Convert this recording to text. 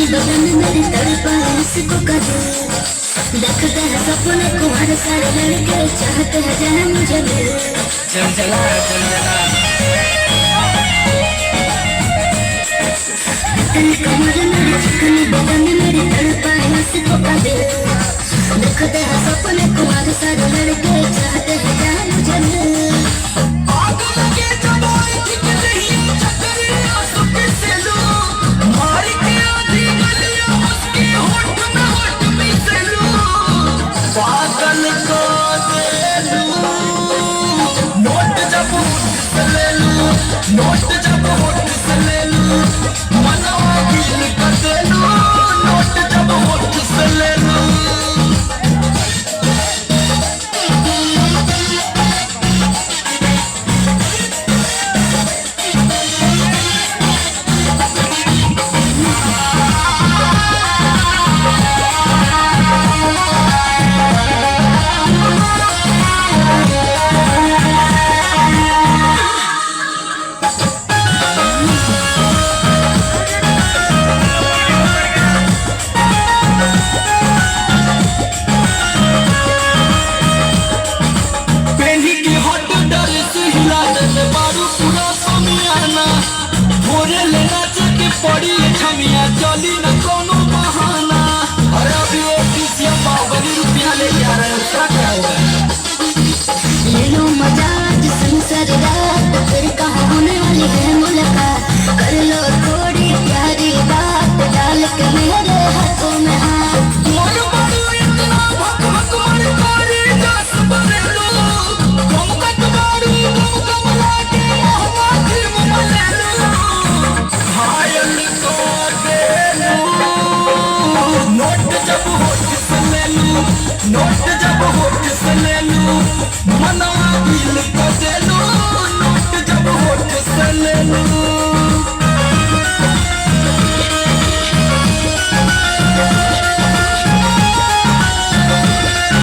बदन मेरी तड़पाए इसको कदर। देखते हैं सपने को हर सारे लड़के, चाहते हैं जाने मुझे मिल। चल चला चल चला। तेरी कमर मेरी चिकनी बदन मेरी तड़पाए इसको कदर। देखते हैं सपने को हर सारे लड़के,